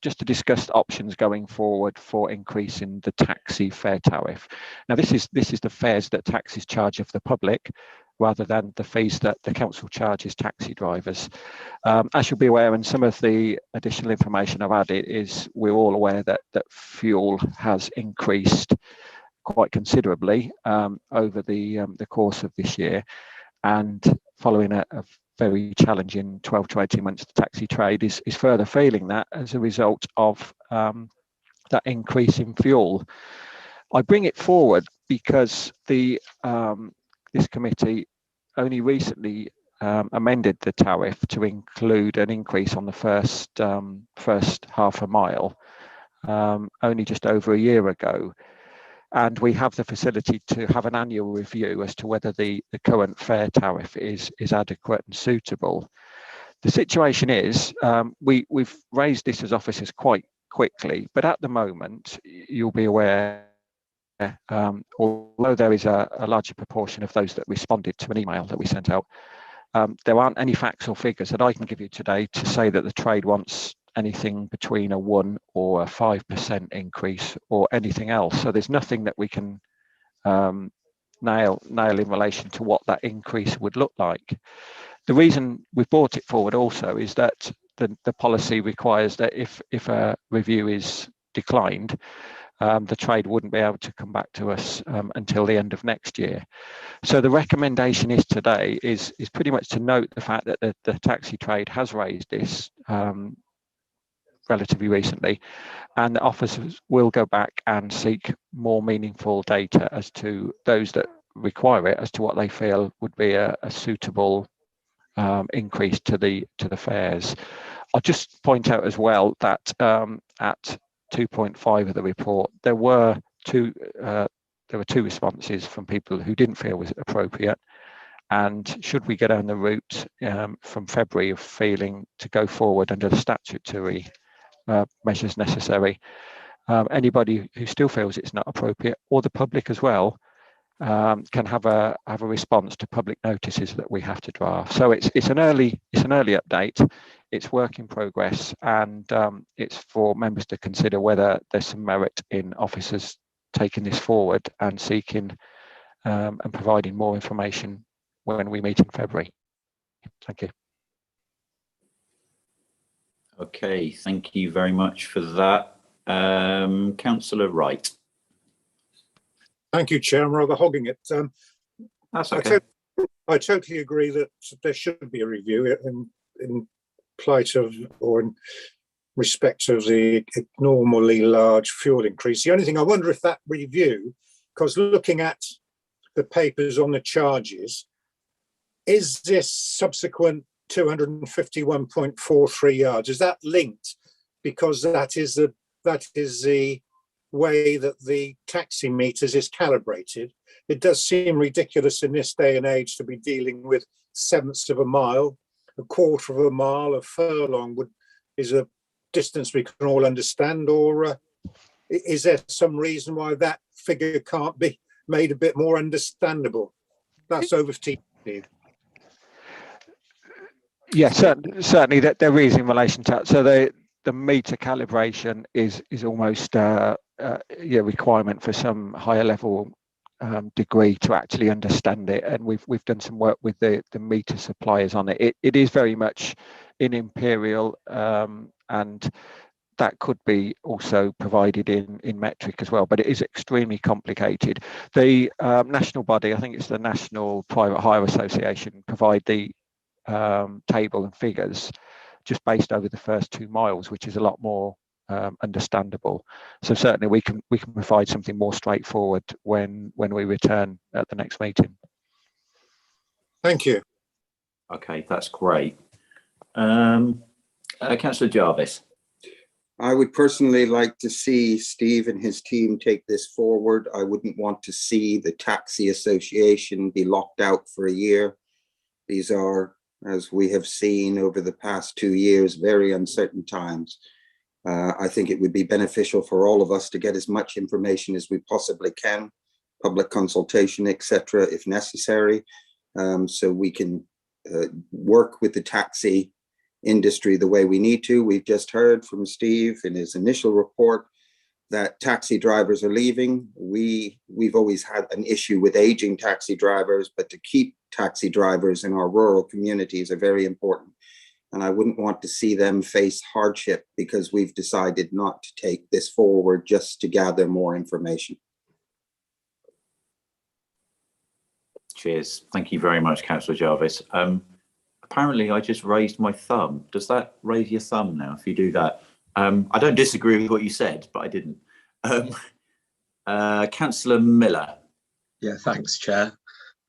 just to discuss options going forward for increasing the taxi fare tariff. Now, this is the fares that taxis charge of the public, rather than the fees that the council charges taxi drivers. As you'll be aware, and some of the additional information I've added is we're all aware that fuel has increased quite considerably over the course of this year, and following a very challenging 12 to 18 months, the taxi trade is further feeling that as a result of that increase in fuel. I bring it forward because this committee only recently amended the tariff to include an increase on the first half a mile only just over a year ago. And we have the facility to have an annual review as to whether the current fare tariff is adequate and suitable. The situation is we've raised this as officers quite quickly, but at the moment, you'll be aware, although there is a larger proportion of those that responded to an email that we sent out, there aren't any facts or figures that I can give you today to say that the trade wants anything between a 1 or a 5% increase or anything else. So there's nothing that we can nail in relation to what that increase would look like. The reason we've brought it forward also is that the policy requires that if a review is declined, the trade wouldn't be able to come back to us until the end of next year. So the recommendation today is pretty much to note the fact that the taxi trade has raised this relatively recently, and the officers will go back and seek more meaningful data as to those that require it, as to what they feel would be a suitable increase to the fares. I'll just point out as well that at 2.5 of the report, there were two responses from people who didn't feel was appropriate. And should we go down the route from February of failing to go forward under the statutory measures necessary, anybody who still feels it's not appropriate, or the public as well, can have a response to public notices that we have to draft. So it's an early update. It's work in progress, and it's for members to consider whether there's some merit in officers taking this forward and seeking and providing more information when we meet in February. Thank you. Okay, thank you very much for that. Councillor Wright. Thank you, Chair. I'm rather hogging it. That's okay. I totally agree that there should be a review in plight of, or in respect of the abnormally large fuel increase. The only thing I wonder if that review, because looking at the papers on the charges. Is this subsequent 251.43 yards, is that linked because that is the way that the taxi meters is calibrated? It does seem ridiculous in this day and age to be dealing with sevenths of a mile, a quarter of a mile, a furlong is a distance we can all understand, or is there some reason why that figure can't be made a bit more understandable? That's over to you, Steve. Yeah, certainly that there is in relation to that. So the meter calibration is almost a requirement for some higher level degree to actually understand it, and we've done some work with the meter suppliers on it. It is very much in imperial, and that could be also provided in metric as well, but it is extremely complicated. The national body, I think it's the National Private Hire Association, provide the table and figures just based over the first 2 miles, which is a lot more understandable. So certainly we can provide something more straightforward when we return at the next meeting. Thank you. Okay, that's great. Councillor Jarvis. I would personally like to see Steve and his team take this forward. I wouldn't want to see the Taxi Association be locked out for a year. These are, as we have seen over the past 2 years, very uncertain times. I think it would be beneficial for all of us to get as much information as we possibly can, public consultation, etc., if necessary, so we can work with the taxi industry the way we need to. We've just heard from Steve in his initial report that taxi drivers are leaving. We've always had an issue with aging taxi drivers, but to keep taxi drivers in our rural communities are very important. And I wouldn't want to see them face hardship because we've decided not to take this forward just to gather more information. Cheers. Thank you very much, Councillor Jarvis. Apparently, I just raised my thumb. Does that raise your thumb now if you do that? I don't disagree with what you said, but I didn't. Councillor Miller. Yeah, thanks, Chair.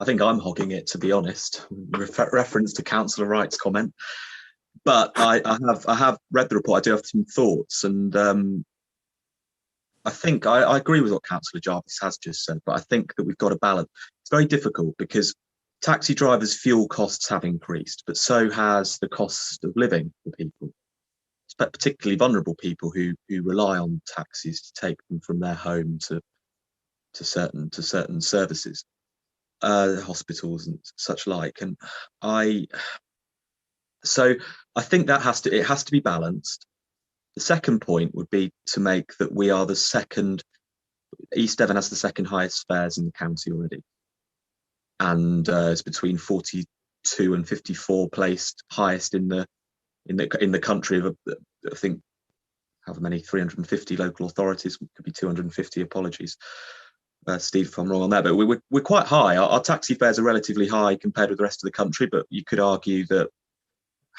I think I'm hogging it, to be honest. Reference to Councillor Wright's comment. But I have read the report. I do have some thoughts, and I think I agree with what Councillor Jarvis has just said. But I think that we've got a balance. It's very difficult because taxi drivers' fuel costs have increased, but so has the cost of living for people, particularly vulnerable people who rely on taxis to take them from their home to certain services, hospitals and such like. And so I think that it has to be balanced. The second point would be to make that we are the second. East Devon has the second highest fares in the county already, and it's between 42 and 54 placed highest in the country of, I think, however many, 350 local authorities. Could be 250. Apologies, Steve, if I'm wrong on that. But we're quite high. Our taxi fares are relatively high compared with the rest of the country. But you could argue that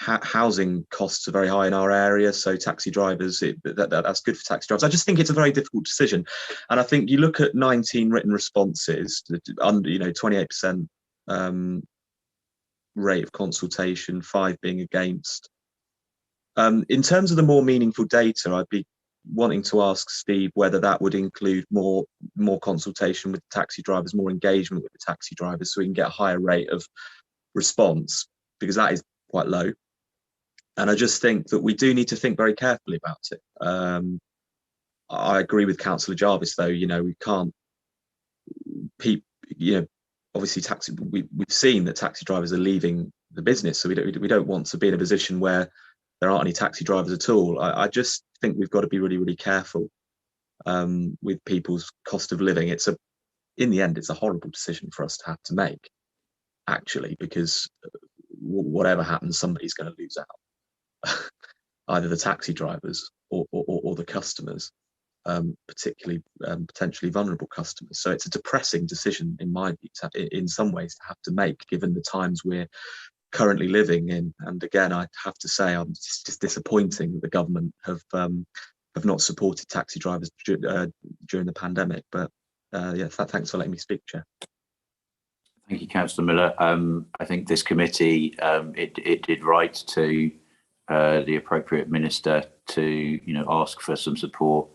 housing costs are very high in our area, so taxi drivers, that's good for taxi drivers. I just think it's a very difficult decision, and I think you look at 19 written responses, under 28% rate of consultation, 5 being against. In terms of the more meaningful data, I'd be wanting to ask Steve whether that would include more consultation with the taxi drivers, more engagement with the taxi drivers, so we can get a higher rate of response, because that is quite low. And I just think that we do need to think very carefully about it. I agree with Councillor Jarvis, though. We can't. Obviously, we've seen that taxi drivers are leaving the business, so we don't want to be in a position where there aren't any taxi drivers at all. I just think we've got to be really, really careful with people's cost of living. In the end, it's a horrible decision for us to have to make, actually, because whatever happens, somebody's going to lose out. Either the taxi drivers or the customers, particularly potentially vulnerable customers. So it's a depressing decision, in my view, in some ways, to have to make, given the times we're currently living in. And again, I have to say, it's just disappointing that the government have not supported taxi drivers during the pandemic. But thanks for letting me speak, Chair. Thank you, Councillor Miller. I think this committee, it did right to the appropriate minister to, ask for some support.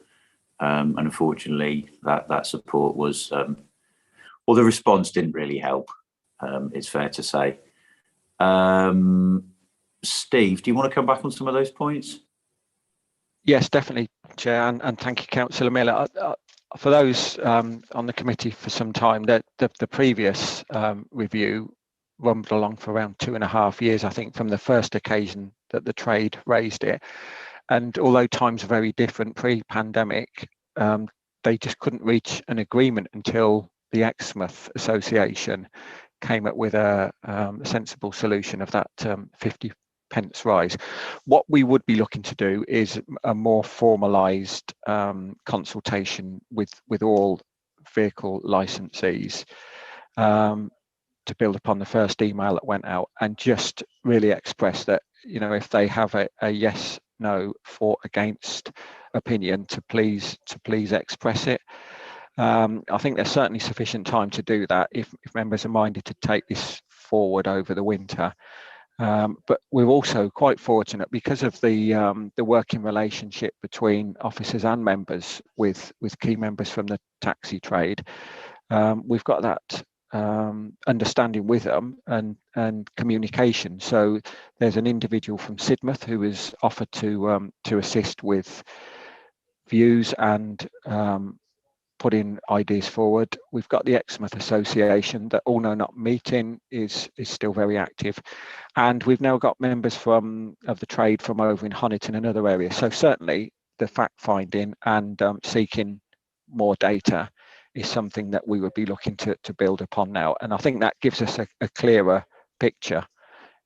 And unfortunately, that support was, well, the response didn't really help. It's fair to say. Steve, do you want to come back on some of those points? Yes, definitely, Chair, and thank you, Councillor Miller. For those on the committee for some time, that the previous review rumbled along for around 2.5 years, I think, from the first occasion that the trade raised it. And although times are very different pre-pandemic, they just couldn't reach an agreement until the Exmouth Association came up with a sensible solution of that 50 pence rise. What we would be looking to do is a more formalised consultation with all vehicle licensees to build upon the first email that went out, and just really express that, if they have a yes, no, for, against opinion, to please express it. I think there's certainly sufficient time to do that if members are minded to take this forward over the winter. But we're also quite fortunate because of the working relationship between officers and members with key members from the taxi trade. We've got that understanding with them and communication. So there's an individual from Sidmouth who is offered to assist with views and putting ideas forward. We've got the Exmouth Association, that All Know Not meeting is still very active, and we've now got members of the trade from over in Honiton and other areas. So certainly the fact finding and seeking more data is something that we would be looking to build upon now, and I think that gives us a clearer picture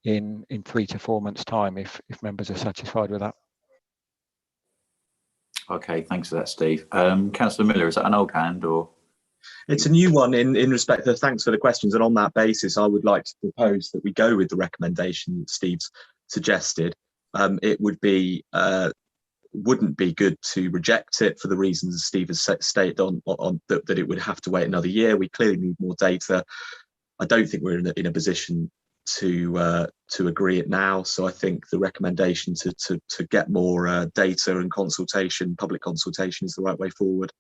in 3 to 4 months' time if members are satisfied with that. Okay, thanks for that, Steve. Councillor Miller, is that an old hand or? It's a new one in respect of, thanks for the questions. And on that basis, I would like to propose that we go with the recommendation Steve's suggested. It wouldn't be good to reject it for the reasons Steve has stated on that it would have to wait another year. We clearly need more data. I don't think we're in a position to agree it now. So I think the recommendation to get more data and consultation, public consultation, is the right way forward.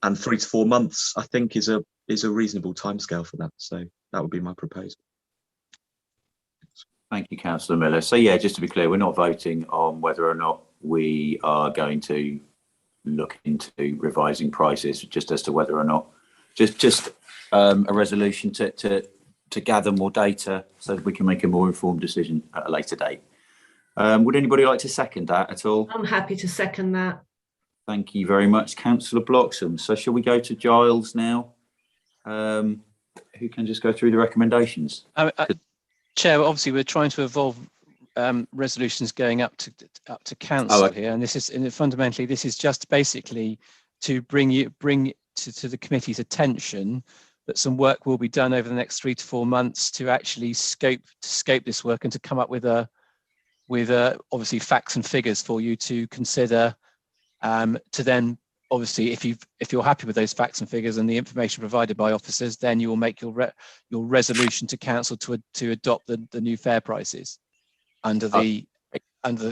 And 3 to 4 months, I think, is a reasonable timescale for that. So that would be my proposal. Thank you, Councillor Miller. So yeah, just to be clear, we're not voting on whether or not we are going to look into revising prices, just as to whether or not, just a resolution to gather more data so that we can make a more informed decision at a later date. Would anybody like to second that at all? I'm happy to second that. Thank you very much, Councillor Bloxham. So shall we go to Giles now? Who can just go through the recommendations? Chair, obviously we're trying to evolve resolutions going up to council here, and this is fundamentally this is just basically to bring to the committee's attention that some work will be done over the next 3 to 4 months to actually scope this work and to come up with obviously facts and figures for you to consider, to then obviously if you're happy with those facts and figures and the information provided by officers, then you will make your resolution to council to adopt the new fare prices under the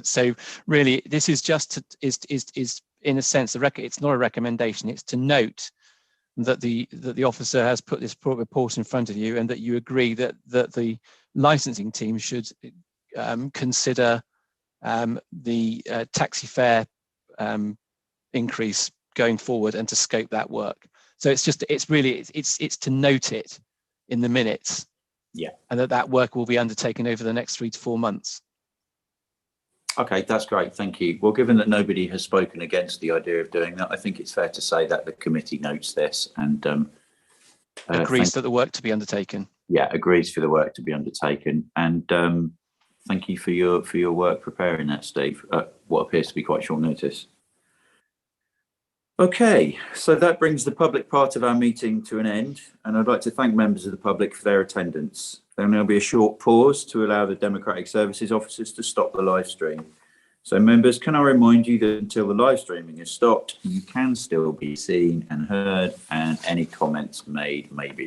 so really this is just is in a sense it's not a recommendation, it's to note that the officer has put this report in front of you, and that you agree that the licensing team should consider the taxi fare increase going forward and to scope that work. So it's to note it in the minutes, yeah, and that work will be undertaken over the next 3 to 4 months. Okay, that's great, thank you. Well, given that nobody has spoken against the idea of doing that, I think it's fair to say that the committee notes this and agrees that the work to be undertaken. Yeah, agrees for the work to be undertaken, and thank you for your work preparing that, Steve. What appears to be quite short notice. Okay, so that brings the public part of our meeting to an end, and I'd like to thank members of the public for their attendance. There will now be a short pause to allow the Democratic Services officers to stop the live stream. So members, can I remind you that until the live streaming is stopped, you can still be seen and heard, and any comments made may be